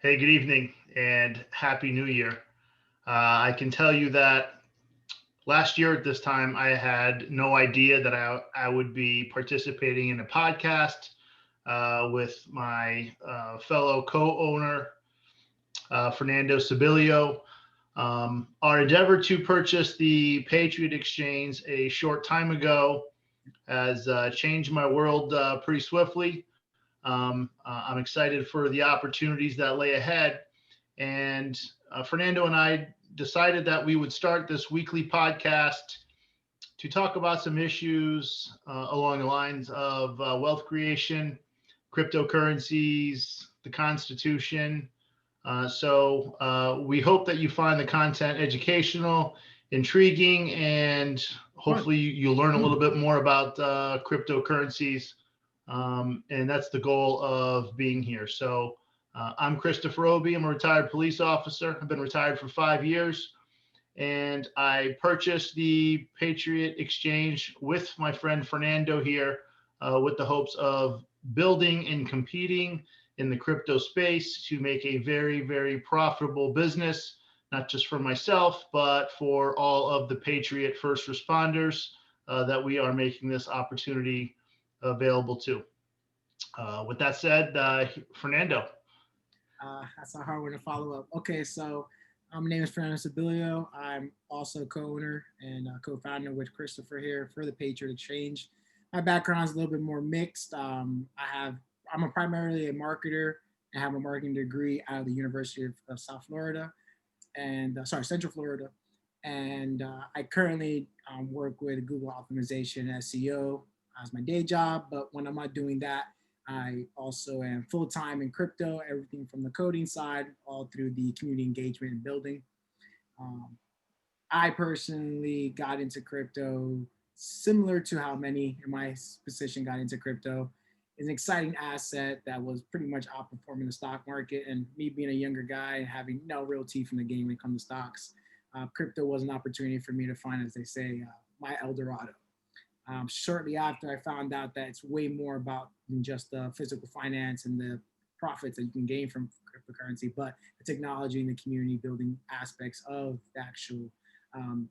Hey, good evening and Happy New Year. I can tell you that last year at this time, I had no idea that I would be participating in a podcast with my fellow co owner, Fernando Sibilio. Our endeavor to purchase the Patriot Exchange a short time ago has changed my world pretty swiftly. I'm excited for the opportunities that lay ahead. And Fernando and I decided that we would start this weekly podcast to talk about some issues along the lines of wealth creation, cryptocurrencies, the Constitution. We hope that you find the content educational, intriguing, and Fun. hopefully you'll learn a little bit more about cryptocurrencies. And that's the goal of being here. I'm Christopher Obi. I'm a retired police officer. I've been retired for 5 years. And I purchased the Patriot Exchange with my friend Fernando here with the hopes of building and competing in the crypto space to make a very, very profitable business, not just for myself, but for all of the Patriot first responders that we are making this opportunity available to. With that said, Fernando. That's a hard one to follow up. Okay, so my name is Fernando Sibilio. I'm also co-owner and co-founder with Christopher here for the Patriot Exchange. My background is a little bit more mixed. I'm primarily a marketer. I have a marketing degree out of the University of South Florida, and Central Florida. And I currently work with Google Optimization SEO as my day job. But when I'm not doing that, I also am full time in crypto, everything from the coding side all through the community engagement and building. Um, I personally got into crypto similar to how many in my position got into crypto. It's an exciting asset that was pretty much outperforming the stock market. And me being a younger guy and having no real teeth in the game when it comes to stocks, crypto was an opportunity for me to find, as they say, my El Dorado. Shortly after, I found out that it's way more about than just the physical finance and the profits that you can gain from cryptocurrency, but the technology and the community building aspects of the actual um,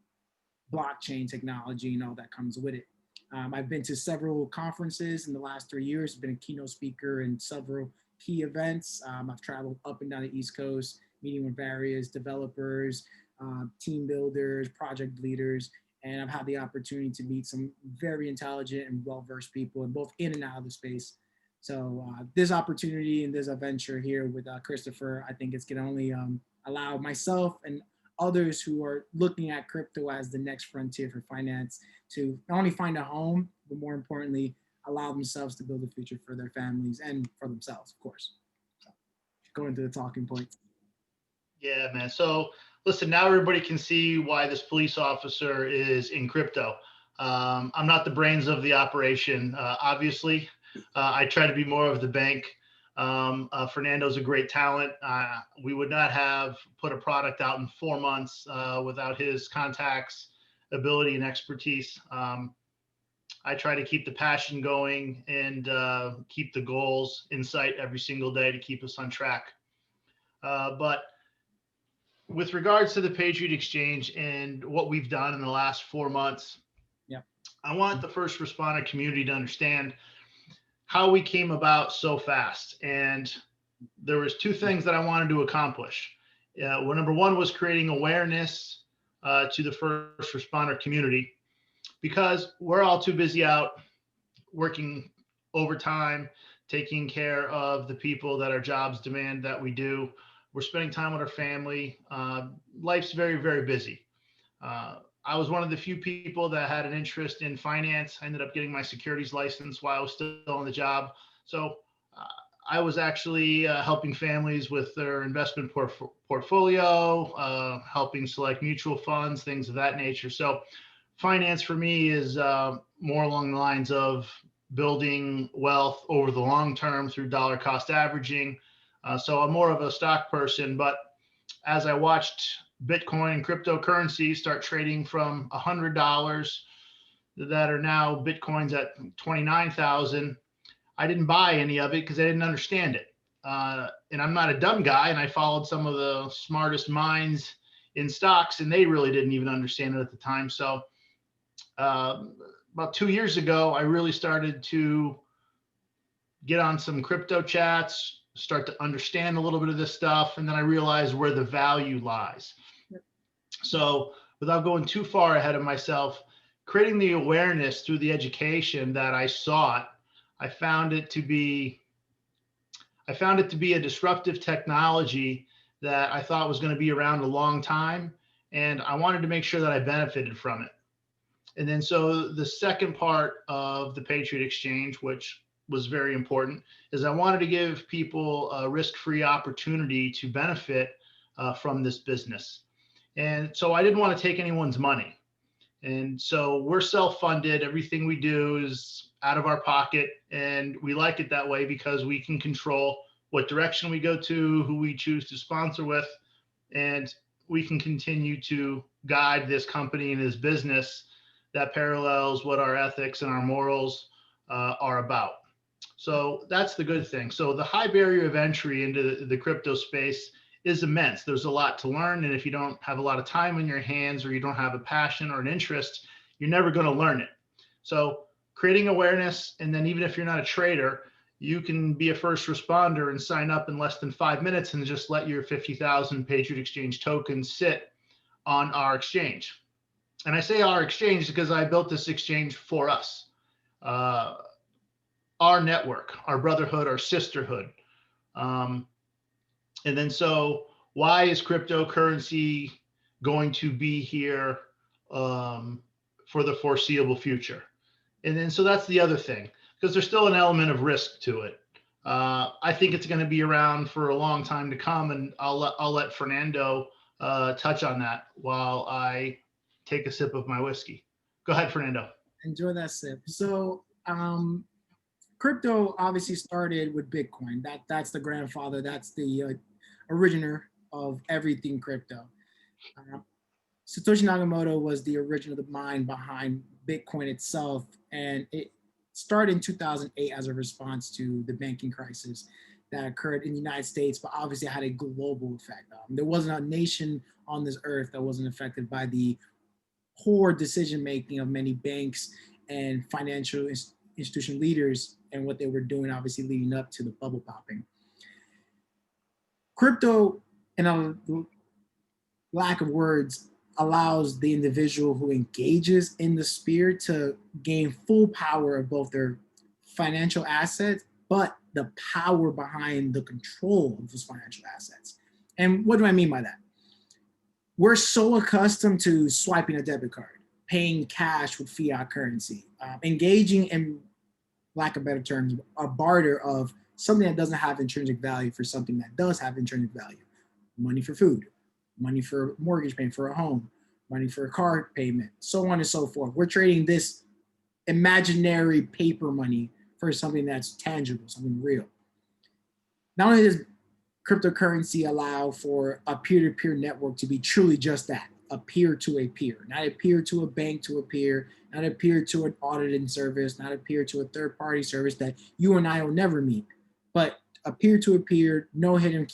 blockchain technology and all that comes with it. I've been to several conferences in the last 3 years, been a keynote speaker in several key events. I've traveled up and down the East Coast, meeting with various developers, team builders, project leaders, and I've had the opportunity to meet some very intelligent and well-versed people in both in and out of the space. So this opportunity and this adventure here with Christopher, I think it's going to only allow myself and others who are looking at crypto as the next frontier for finance to not only find a home, but more importantly, allow themselves to build a future for their families and for themselves, of course. So, going to the talking points. Yeah, man. So listen, now everybody can see why this police officer is in crypto. I'm not the brains of the operation, obviously. I try to be more of the bank. Fernando's a great talent. We would not have put a product out in 4 months without his contacts, ability, and expertise. I try to keep the passion going and keep the goals in sight every single day to keep us on track. But with regards to the Patriot Exchange and what we've done in the last 4 months, Yeah. I want the first responder community to understand how we came about so fast. And there was two things that I wanted to accomplish. Well, number one was creating awareness to the first responder community because we're all too busy out working overtime, taking care of the people that our jobs demand that we do. We're spending time with our family. Life's very, very busy. I was one of the few people that had an interest in finance. I ended up getting my securities license while I was still on the job. So uh, I was actually helping families with their investment portfolio, helping select mutual funds, things of that nature. So finance for me is more along the lines of building wealth over the long term through dollar cost averaging. So I'm more of a stock person, but as I watched Bitcoin and cryptocurrency start trading from $100 that are now Bitcoins at 29,000, I didn't buy any of it because I didn't understand it. and I'm not a dumb guy, and I followed some of the smartest minds in stocks, and they really didn't even understand it at the time. So about 2 years ago, I really started to get on some crypto chats, start to understand a little bit of this stuff, and then I realized where the value lies. So without going too far ahead of myself, creating the awareness through the education that I sought, I found it to be a disruptive technology that I thought was going to be around a long time, and I wanted to make sure that I benefited from it. And then so the second part of the Patriot Exchange, which was very important, is I wanted to give people a risk-free opportunity to benefit from this business. And so I didn't want to take anyone's money. And so we're self-funded. Everything we do is out of our pocket. And we like it that way because we can control what direction we go to, who we choose to sponsor with, and we can continue to guide this company and this business that parallels what our ethics and our morals are about. So that's the good thing. So the high barrier of entry into the crypto space is immense. There's a lot to learn. And if you don't have a lot of time on your hands, or you don't have a passion or an interest, you're never going to learn it. So creating awareness, and then even if you're not a trader, you can be a first responder and sign up in less than 5 minutes and just let your 50,000 Patriot Exchange tokens sit on our exchange. And I say our exchange because I built this exchange for us, our network, our brotherhood, our sisterhood. And then so why is cryptocurrency going to be here for the foreseeable future? And then so that's the other thing, because there's still an element of risk to it. I think it's going to be around for a long time to come, and I'll let Fernando touch on that while I take a sip of my whiskey. Go ahead, Fernando. Enjoy that sip. So crypto obviously started with Bitcoin. That's the grandfather. That's the originator of everything crypto. Satoshi Nakamoto was the original mind behind Bitcoin itself, and it started in 2008 as a response to the banking crisis that occurred in the United States, but obviously had a global effect. There wasn't a nation on this earth that wasn't affected by the poor decision making of many banks and financial institution leaders and what they were doing, obviously leading up to the bubble popping. Crypto, in a lack of words, allows the individual who engages in the sphere to gain full power of both their financial assets, but the power behind the control of those financial assets. And what do I mean by that? We're so accustomed to swiping a debit card, paying cash with fiat currency, engaging in, lack of better terms, a barter of something that doesn't have intrinsic value for something that does have intrinsic value. Money for food, money for mortgage payment for a home, money for a car payment, so on and so forth. We're trading this imaginary paper money for something that's tangible, something real. Not only does cryptocurrency allow for a peer-to-peer network to be truly just that, a peer to a peer, not a peer to a bank to a peer, not a peer to an auditing service, not a peer to a third-party service that you and I will never meet, but a peer-to-a-peer, no hidden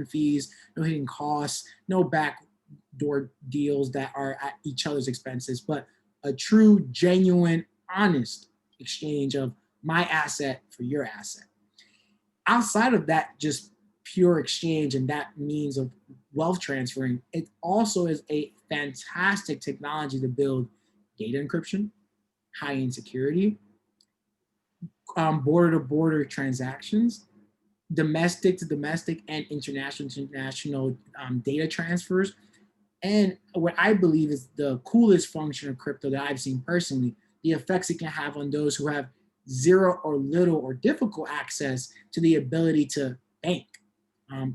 fees, no hidden costs, no backdoor deals that are at each other's expenses, but a true, genuine, honest exchange of my asset for your asset. Outside of that, just pure exchange and that means of wealth transferring, it also is a fantastic technology to build data encryption, high-end security, border-to-border transactions, domestic to domestic and international to international data transfers. And what I believe is the coolest function of crypto that I've seen personally, the effects it can have on those who have zero or little or difficult access to the ability to bank.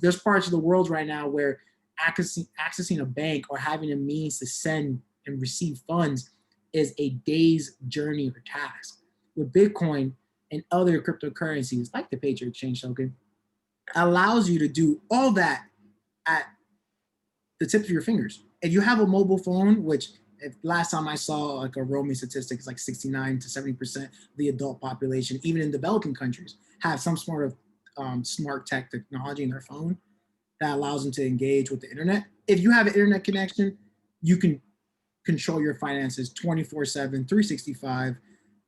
There's parts of the world right now where accessing a bank or having a means to send and receive funds is a day's journey or task. With Bitcoin and other cryptocurrencies like the Patriot Exchange token, allows you to do all that at the tips of your fingers. If you have a mobile phone, which last time I saw like a roaming statistic, it's like 69 to 70% of the adult population, even in developing countries, have some sort of smart tech technology in their phone that allows them to engage with the internet. If you have an internet connection, you can control your finances 24/7, 365.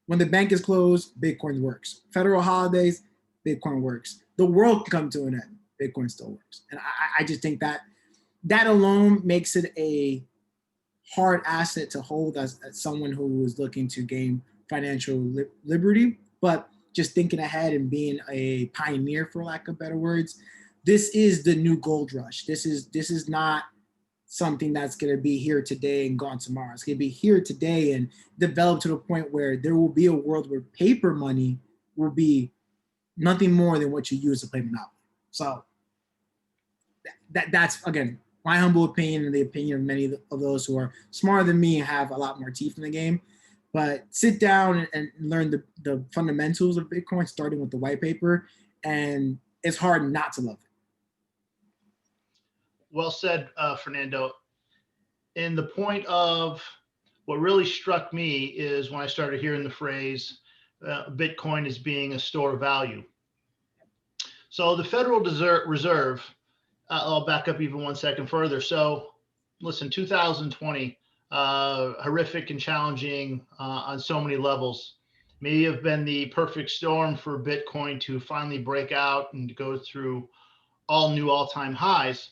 When the bank is closed, Bitcoin works. Federal holidays, Bitcoin works. The world can come to an end, Bitcoin still works. And I just think that that alone makes it a hard asset to hold as someone who is looking to gain financial liberty. But just thinking ahead and being a pioneer, for lack of better words, this is the new gold rush. This is not something that's going to be here today and gone tomorrow. It's going to be here today and develop to the point where there will be a world where paper money will be nothing more than what you use to play Monopoly. So that's, again, my humble opinion and the opinion of many of those who are smarter than me and have a lot more teeth in the game. But sit down and learn the fundamentals of Bitcoin, starting with the white paper, and it's hard not to love it. Well said, Fernando. And the point of what really struck me is when I started hearing the phrase Bitcoin as being a store of value. So the Federal Reserve, I'll back up even 1 second further. So listen, 2020, horrific and challenging on so many levels, may have been the perfect storm for Bitcoin to finally break out and go through all new all-time highs.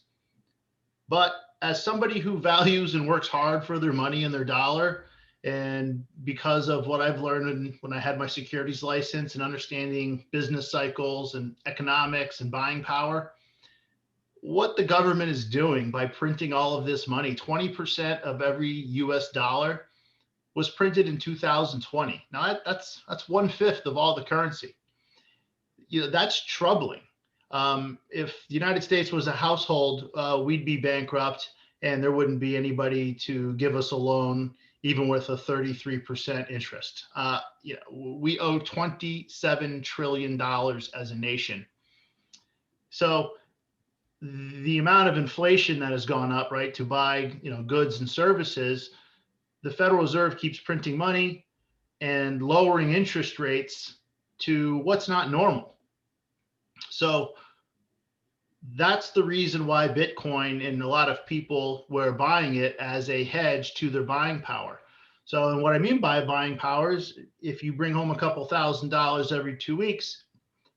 But as somebody who values and works hard for their money and their dollar, and because of what I've learned when I had my securities license and understanding business cycles and economics and buying power, what the government is doing by printing all of this money, 20% of every US dollar was printed in 2020. Now that's 1/5 of all the currency. That's troubling. If the United States was a household, we'd be bankrupt and there wouldn't be anybody to give us a loan, even with a 33% interest. We owe $27 trillion as a nation. So the amount of inflation that has gone up, right, to buy, goods and services, the Federal Reserve keeps printing money and lowering interest rates to what's not normal. So that's the reason why Bitcoin and a lot of people were buying it as a hedge to their buying power. So, and what I mean by buying power is if you bring home a couple $1,000s every 2 weeks,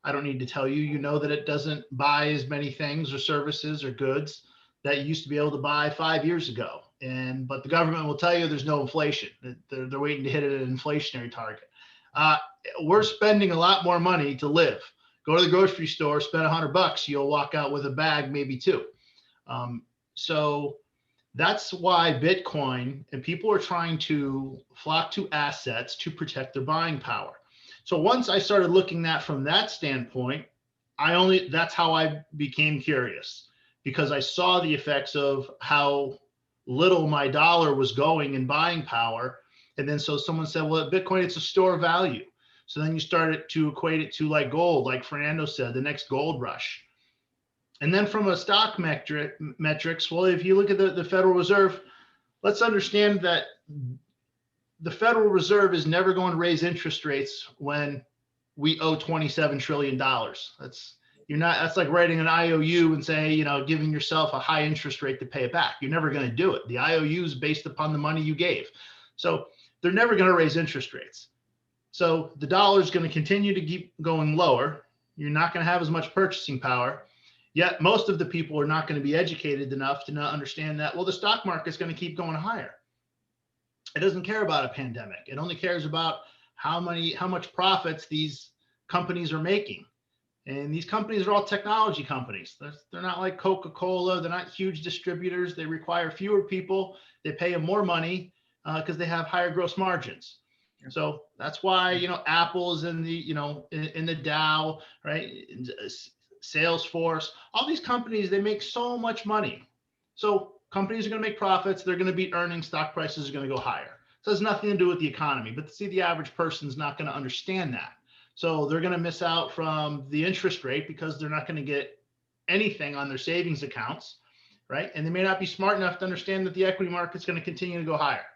I don't need to tell you, you know that it doesn't buy as many things or services or goods that you used to be able to buy 5 years ago. But the government will tell you there's no inflation. They're waiting to hit an inflationary target. We're spending a lot more money to live. Go to the grocery store, spend $100, you'll walk out with a bag, maybe two. So that's why Bitcoin and people are trying to flock to assets to protect their buying power. So once I started looking at from that standpoint, that's how I became curious, because I saw the effects of how little my dollar was going in buying power. And then so someone said, well, Bitcoin, it's a store of value. So then you started to equate it to like gold, like Fernando said, the next gold rush. And then from a stock metrics, well, if you look at the Federal Reserve, let's understand that the Federal Reserve is never going to raise interest rates when we owe $27 trillion. That's like writing an IOU and saying, giving yourself a high interest rate to pay it back. You're never going to do it. The IOU is based upon the money you gave. So they're never going to raise interest rates. So the dollar is going to continue to keep going lower. You're not going to have as much purchasing power. Yet most of the people are not going to be educated enough to not understand that, well, the stock market is going to keep going higher. It doesn't care about a pandemic. It only cares about how much profits these companies are making. And these companies are all technology companies. They're not like Coca-Cola. They're not huge distributors. They require fewer people. They pay them more money because they have higher gross margins. So that's why, Apple's in the, in the Dow, right? Salesforce, all these companies, they make so much money. So companies are going to make profits. They're going to beat earnings. Stock prices are going to go higher. So it has nothing to do with the economy. But see, the average person's not going to understand that. So they're going to miss out from the interest rate because they're not going to get anything on their savings accounts, right? And they may not be smart enough to understand that the equity market's going to continue to go higher,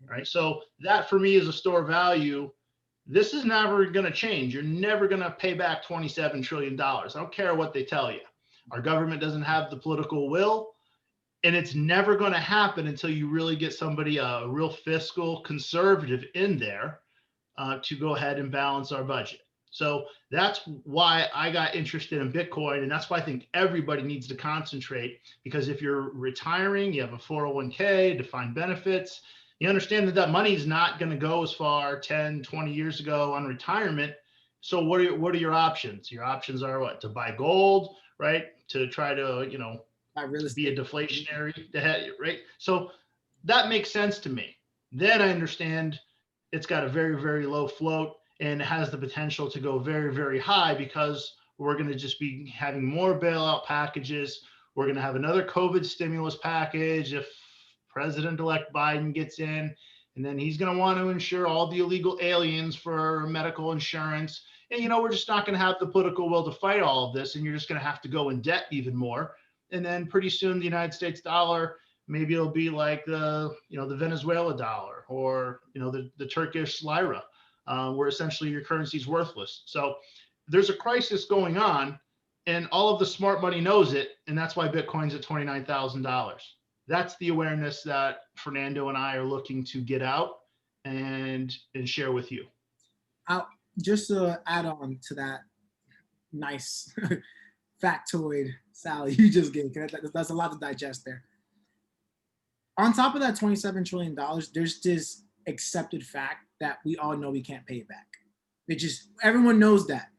right? So that for me is a store of value this is never going to change. You're never going to pay back $27 trillion. I don't care what they tell you. Our government doesn't have the political will, and it's never going to happen until you really get somebody, a real fiscal conservative in there to go ahead and balance our budget. So that's why I got interested in Bitcoin. And that's why I think everybody needs to concentrate, because if you're retiring, you have a 401k, defined benefits, you understand that that money is not going to go as far 10, 20 years ago on retirement. So what are your options? Your options are what? To buy gold, right? To try to, be a deflationary, right? So that makes sense to me. Then I understand it's got a very, very low float and has the potential to go very, very high, because we're going to just be having more bailout packages. We're going to have another COVID stimulus package if President-elect Biden gets in, and then he's going to want to insure all the illegal aliens for medical insurance. And, we're just not going to have the political will to fight all of this, and you're just going to have to go in debt even more. And then pretty soon the United States dollar, maybe it'll be like the Venezuela dollar, or the Turkish lira, where essentially your currency is worthless. So there's a crisis going on, and all of the smart money knows it, and that's why Bitcoin's at $29,000. That's the awareness that Fernando and I are looking to get out and share with you. Just to add on to that nice factoid, Sally, you just gave, that's a lot to digest there. On top of that $27 trillion, there's this accepted fact that we all know we can't pay it back. Everyone knows that.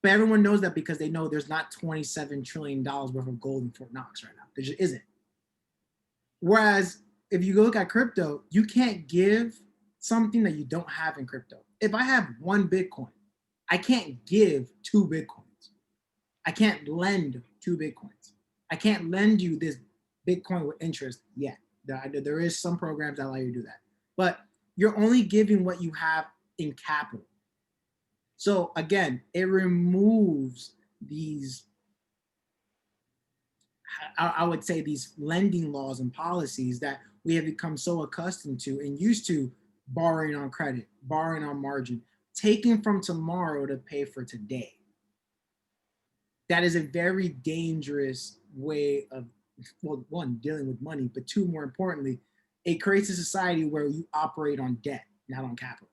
But everyone knows that because they know there's not $27 trillion worth of gold in Fort Knox right now. There just isn't. Whereas if you look at crypto, you can't give something that you don't have in crypto. If I have one Bitcoin, I can't give 2 Bitcoins. I can't lend 2 Bitcoins. I can't lend you this Bitcoin with interest yet. There is some programs that allow you to do that. But you're only giving what you have in capital. So again, it removes these, I would say, these lending laws and policies that we have become so accustomed to and used to, borrowing on credit, borrowing on margin, taking from tomorrow to pay for today. That is a very dangerous way of, well, one, dealing with money, but two, more importantly, it creates a society where you operate on debt, not on capital.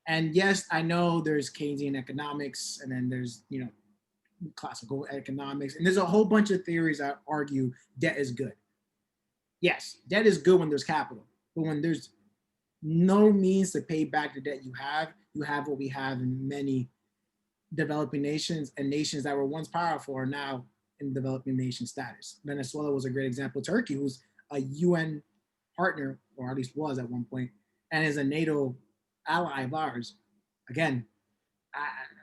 And yes, I know there's Keynesian economics, and then there's, classical economics, and there's a whole bunch of theories that argue debt is good. Yes, debt is good when there's capital, but when there's no means to pay back the debt you have what we have in many developing nations, and nations that were once powerful are now in developing nation status. Venezuela was a great example. Turkey, who's a UN partner, or at least was at one point, and is a NATO ally of ours. Again,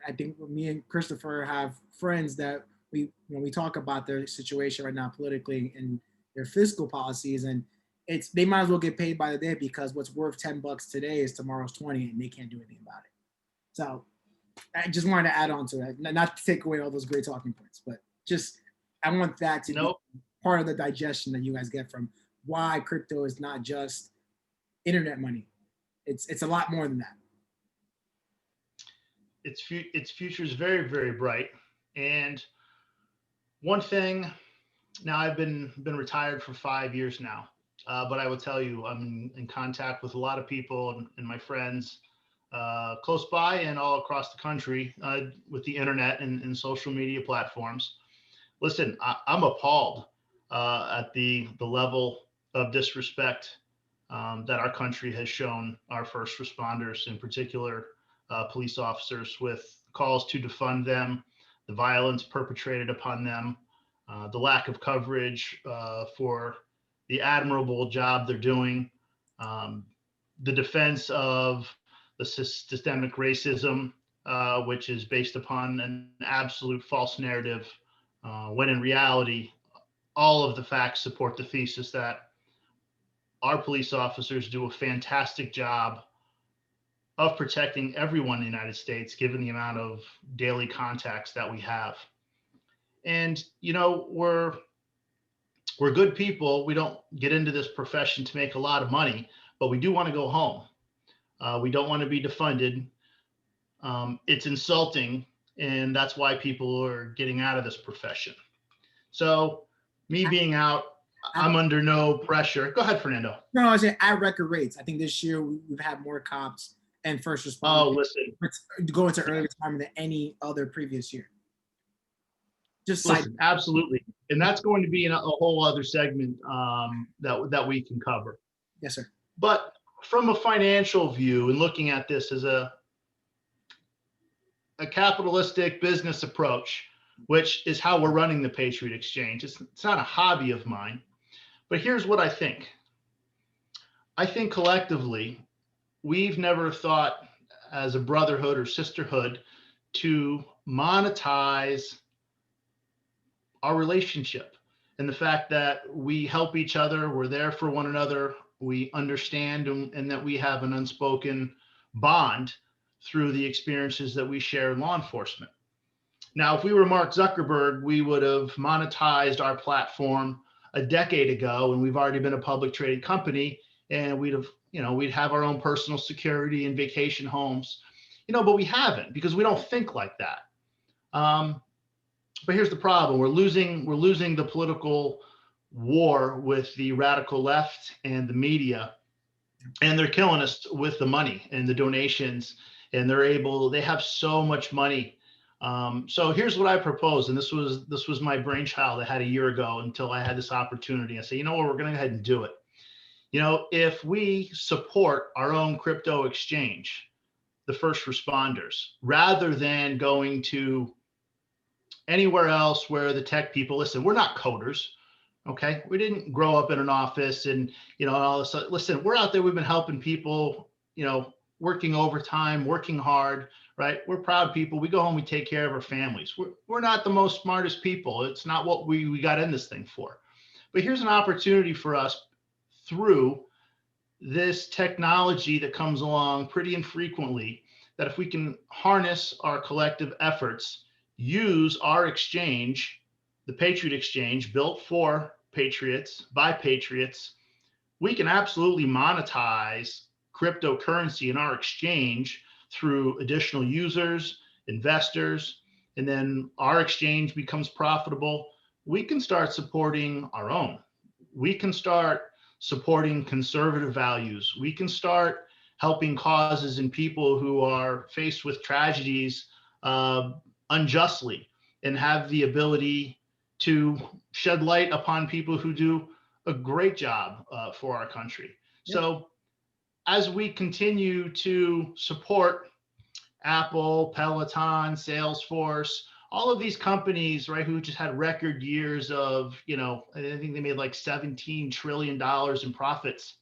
I think me and Christopher have friends that when we talk about their situation right now politically and their fiscal policies, and they might as well get paid by the day, because what's worth $10 today is tomorrow's 20, and they can't do anything about it. So I just wanted to add on to that, not to take away all those great talking points, but just I want that to be part of the digestion that you guys get from why crypto is not just internet money. It's a lot more than that. Its future is very, very bright. And one thing, now I've been retired for 5 years now, but I will tell you, I'm in contact with a lot of people and my friends close by and all across the country with the internet and social media platforms. Listen, I'm appalled at the level of disrespect that our country has shown our first responders, in particular police officers, with calls to defund them, the violence perpetrated upon them, the lack of coverage for the admirable job they're doing, the defense of the systemic racism, which is based upon an absolute false narrative, when in reality, all of the facts support the thesis that our police officers do a fantastic job of protecting everyone in the United States, given the amount of daily contacts that we have. And, we're good people. We don't get into this profession to make a lot of money, but we do want to go home. We don't want to be defunded. It's insulting, and that's why people are getting out of this profession. So, me being out, I, I'm under no pressure. Go ahead, Fernando. no, I say at record rates. I think this year we've had more cops and first responders Oh, listen, go into early retirement than any other previous year. Just side. absolutely, and that's going to be in a whole other segment that we can cover. Yes, sir. But from a financial view and looking at this as a capitalistic business approach, which is how we're running the Patriot Exchange. It's not a hobby of mine, but here's what I think. I think collectively, we've never thought as a brotherhood or sisterhood to monetize our relationship and the fact that we help each other, we're there for one another, we understand, and that we have an unspoken bond through the experiences that we share in law enforcement. Now, if we were Mark Zuckerberg, we would have monetized our platform a decade ago, and we've already been a public traded company, and we'd have our own personal security and vacation homes, but we haven't because we don't think like that. But here's the problem: we're losing the political war with the radical left and the media, and they're killing us with the money and the donations, and they have so much money. So here's what I propose, and this was my brainchild I had a year ago until I had this opportunity. I say, we're going to go ahead and do it. If we support our own crypto exchange, the first responders, rather than going to anywhere else where the tech people, listen, we're not coders. Okay. We didn't grow up in an office and, all this. Listen, we're out there. We've been helping people, working overtime, working hard, right? We're proud people. We go home, we take care of our families. We're not the most smartest people. It's not what we got in this thing for. But here's an opportunity for us through this technology that comes along pretty infrequently, that if we can harness our collective efforts, use our exchange, the Patriot Exchange, built for patriots by patriots, we can absolutely monetize cryptocurrency in our exchange through additional users, investors, and then our exchange becomes profitable. We can start supporting our own. We can start supporting conservative values. We can start helping causes and people who are faced with tragedies unjustly, and have the ability to shed light upon people who do a great job for our country. Yep. So as we continue to support Apple, Peloton, Salesforce, all of these companies, right, who just had record years of, I think they made like $17 trillion in profits.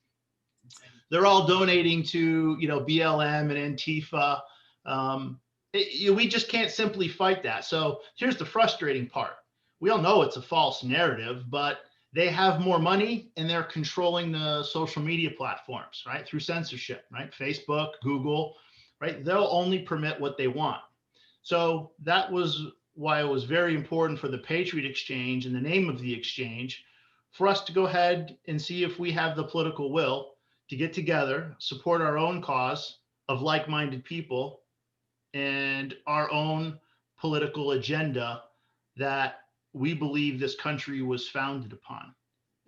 They're all donating to, BLM and Antifa. We just can't simply fight that. So here's the frustrating part. We all know it's a false narrative, but they have more money and they're controlling the social media platforms, right? Through censorship, right? Facebook, Google, right? They'll only permit what they want. So that was why it was very important for the Patriot Exchange and the name of the exchange for us to go ahead and see if we have the political will to get together, support our own cause of like-minded people and our own political agenda that we believe this country was founded upon.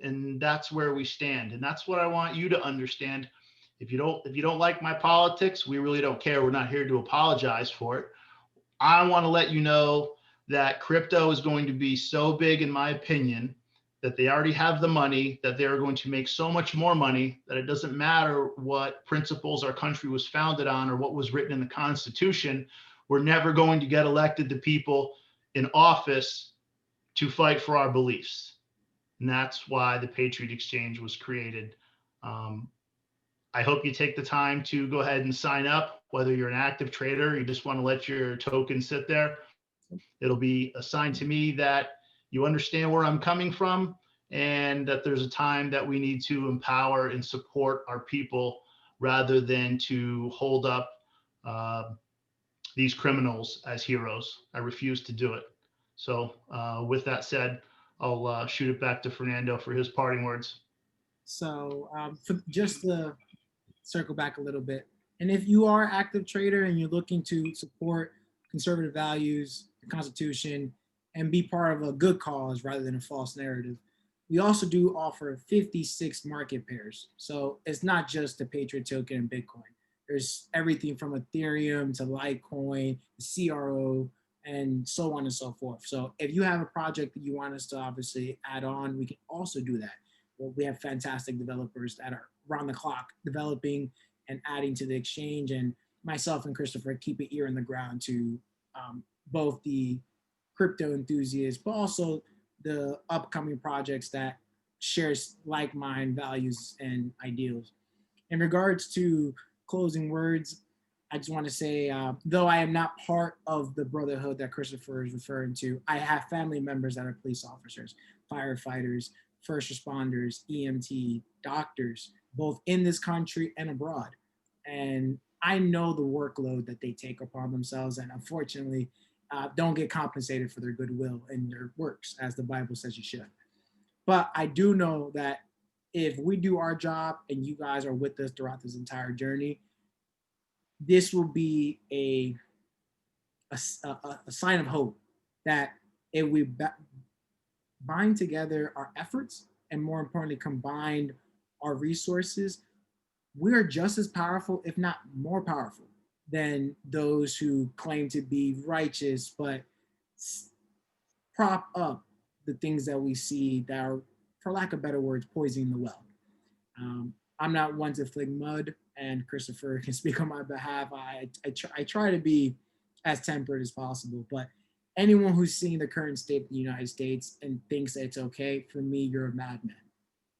And that's where we stand. And that's what I want you to understand. If you don't like my politics, we really don't care. We're not here to apologize for it. I want to let you know that crypto is going to be so big, in my opinion, that they already have the money, that they're going to make so much more money that it doesn't matter what principles our country was founded on or what was written in the Constitution. We're never going to get elected to people in office to fight for our beliefs. And that's why the Patriot Exchange was created. I hope you take the time to go ahead and sign up, whether you're an active trader, or you just want to let your token sit there. It'll be a sign to me that you understand where I'm coming from and that there's a time that we need to empower and support our people rather than to hold up these criminals as heroes. I refuse to do it. So with that said, I'll shoot it back to Fernando for his parting words. So just to circle back a little bit, And if you are an active trader and you're looking to support conservative values, the Constitution, and be part of a good cause rather than a false narrative, we also do offer 56 market pairs. So it's not just the Patriot token and Bitcoin. There's everything from Ethereum to Litecoin, CRO, and so on and so forth. So if you have a project that you want us to obviously add on, we can also do that. Well, we have fantastic developers that are around the clock developing and adding to the exchange. And myself and Christopher keep an ear in the ground to both the crypto enthusiasts, but also the upcoming projects that shares like mind values and ideals. In regards to closing words, I just want to say, though I am not part of the brotherhood that Christopher is referring to, I have family members that are police officers, firefighters, first responders, EMT, doctors, both in this country and abroad. And I know the workload that they take upon themselves, and unfortunately, don't get compensated for their goodwill and their works, as the Bible says you should. But I do know that if we do our job and you guys are with us throughout this entire journey, this will be a sign of hope that if we bind together our efforts and more importantly, combine our resources, we're just as powerful, if not more powerful, than those who claim to be righteous but prop up the things that we see that are, for lack of better words, poisoning the well. I'm not one to fling mud, and Christopher can speak on my behalf. I try to be as tempered as possible, but anyone who's seeing the current state of the United States and thinks that it's okay, for me, you're a madman.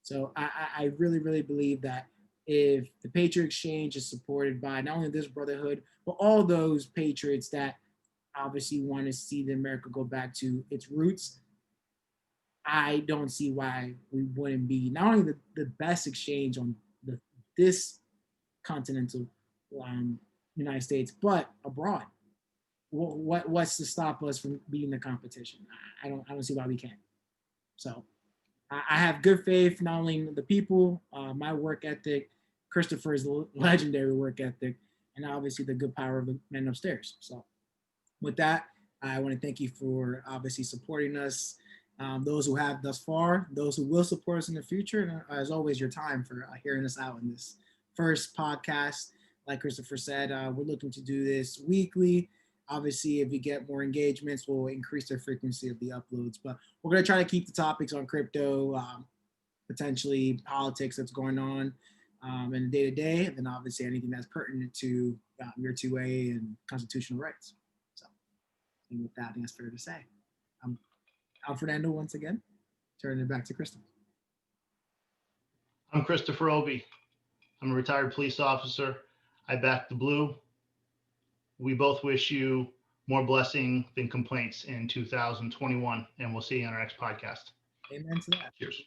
So I really, really believe that if the Patriot Exchange is supported by not only this brotherhood, but all those patriots that obviously want to see the America go back to its roots, I don't see why we wouldn't be not only the best exchange on this continental United States, but abroad. What's to stop us from beating the competition? I don't see why we can't. So I have good faith not only in the people, my work ethic, Christopher's legendary work ethic, and obviously the good power of the men upstairs. So with that, I want to thank you for obviously supporting us. Those who have thus far, those who will support us in the future, and as always, your time for hearing us out in this first podcast. Like Christopher said, we're looking to do this weekly. Obviously, if we get more engagements, we'll increase the frequency of the uploads. But we're going to try to keep the topics on crypto, potentially politics that's going on in the day-to-day, and then obviously anything that's pertinent to your 2A and constitutional rights. So, and with that, I think that's fair to say. I'm Fernando once again, turning it back to Christopher. I'm Christopher Obi. I'm a retired police officer. I back the blue. We both wish you more blessing than complaints in 2021, and we'll see you on our next podcast. Amen to that. Cheers.